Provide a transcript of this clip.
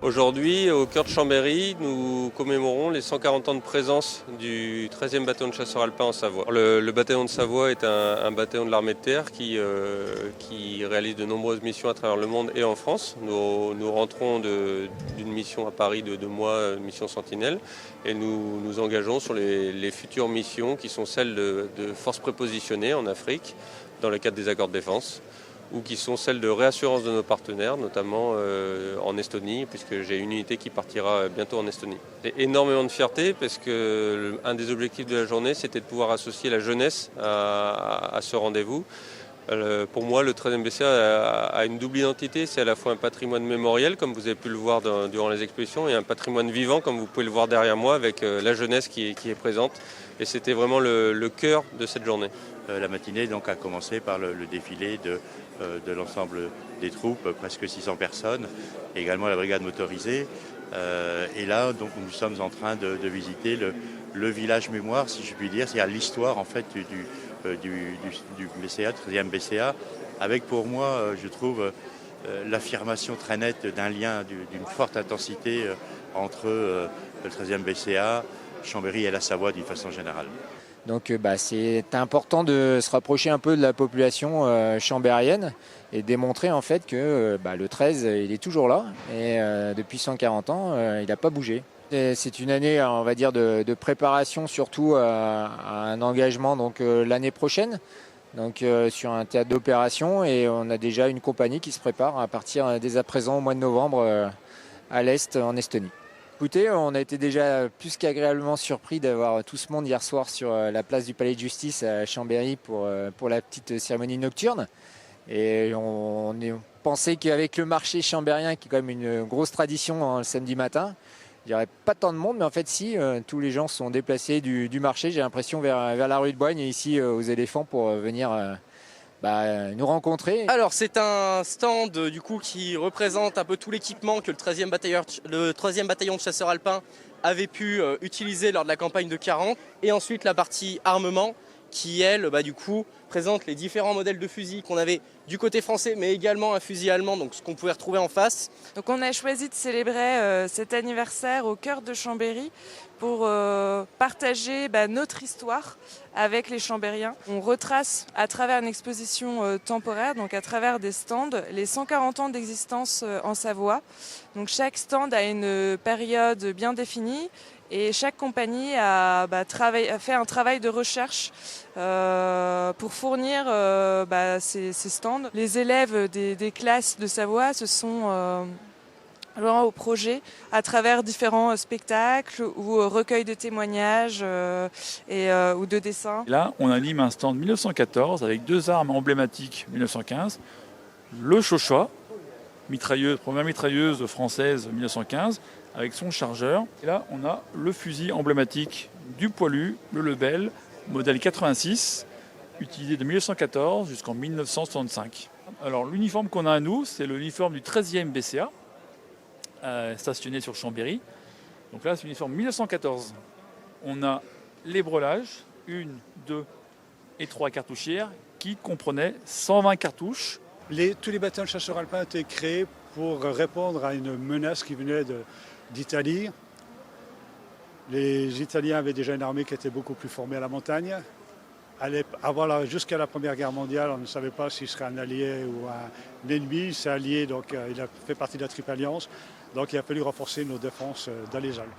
Aujourd'hui, au cœur de Chambéry, nous commémorons les 140 ans de présence du 13e bataillon de chasseurs alpins en Savoie. Le bataillon de Savoie est un bataillon de l'armée de terre qui réalise de nombreuses missions à travers le monde et en France. Nous rentrons d'une mission à Paris de 2 mois, une mission Sentinelle, et nous nous engageons sur les futures missions qui sont celles de forces prépositionnées en Afrique dans le cadre des accords de défense, ou qui sont celles de réassurance de nos partenaires, notamment en Estonie, puisque j'ai une unité qui partira bientôt en Estonie. J'ai énormément de fierté parce que un des objectifs de la journée, c'était de pouvoir associer la jeunesse à ce rendez-vous. Pour moi, le 13e BCA a une double identité. C'est à la fois un patrimoine mémoriel, comme vous avez pu le voir durant les expositions, et un patrimoine vivant, comme vous pouvez le voir derrière moi, avec la jeunesse qui est présente. Et c'était vraiment le cœur de cette journée. La matinée donc, a commencé par le défilé de l'ensemble des troupes, presque 600 personnes, et également la brigade motorisée. Et là, donc, nous sommes en train de visiter le village mémoire, si je puis dire, c'est-à-dire l'histoire en fait du BCA, 13e BCA, avec pour moi, je trouve, l'affirmation très nette d'un lien d'une forte intensité entre le 13e BCA, Chambéry et la Savoie d'une façon générale. Donc c'est important de se rapprocher un peu de la population chambérienne et démontrer en fait que le 13 il est toujours là et depuis 140 ans il n'a pas bougé. C'est une année, on va dire, de préparation surtout à un engagement donc l'année prochaine, donc sur un théâtre d'opération, et on a déjà une compagnie qui se prépare à partir dès à présent au mois de novembre à l'Est en Estonie. Écoutez, on a été déjà plus qu'agréablement surpris d'avoir tout ce monde hier soir sur la place du Palais de Justice à Chambéry pour la petite cérémonie nocturne. Et on pensait qu'avec le marché chambérien, qui est quand même une grosse tradition le samedi matin, il n'y aurait pas tant de monde, mais en fait si, tous les gens sont déplacés du marché, j'ai l'impression, vers la rue de Boigne et ici aux éléphants pour venir nous rencontrer. Alors c'est un stand du coup qui représente un peu tout l'équipement que le 13e bataillon de chasseurs alpins avait pu utiliser lors de la campagne de 40, et ensuite la partie armement qui elle du coup présente les différents modèles de fusils qu'on avait du côté français, mais également un fusil allemand, donc ce qu'on pouvait retrouver en face. Donc on a choisi de célébrer cet anniversaire au cœur de Chambéry pour partager notre histoire avec les Chambériens. On retrace à travers une exposition temporaire, donc à travers des stands, les 140 ans d'existence en Savoie. Donc chaque stand a une période bien définie. Et chaque compagnie a fait un travail de recherche pour fournir ces stands. Les élèves des classes de Savoie se sont au projet à travers différents spectacles ou recueils de témoignages ou de dessins. Là, on anime un stand 1914 avec 2 armes emblématiques 1915. Le Chochois, première mitrailleuse française 1915, avec son chargeur. Et là, on a le fusil emblématique du poilu, le Lebel, modèle 86, utilisé de 1914 jusqu'en 1965. Alors, l'uniforme qu'on a à nous, c'est l'uniforme du 13e BCA, stationné sur Chambéry. Donc là, c'est l'uniforme 1914. On a les brelages, 1, 2 et 3 cartouchières, qui comprenaient 120 cartouches. Tous les bataillons de chasseurs alpins ont été créés pour répondre à une menace qui venait d'Italie. Les Italiens avaient déjà une armée qui était beaucoup plus formée à la montagne. Jusqu'à la Première Guerre mondiale, on ne savait pas s'il serait un allié ou un ennemi. Il s'est allié, donc il a fait partie de la Triple Alliance. Donc il a fallu renforcer nos défenses dans les Alpes.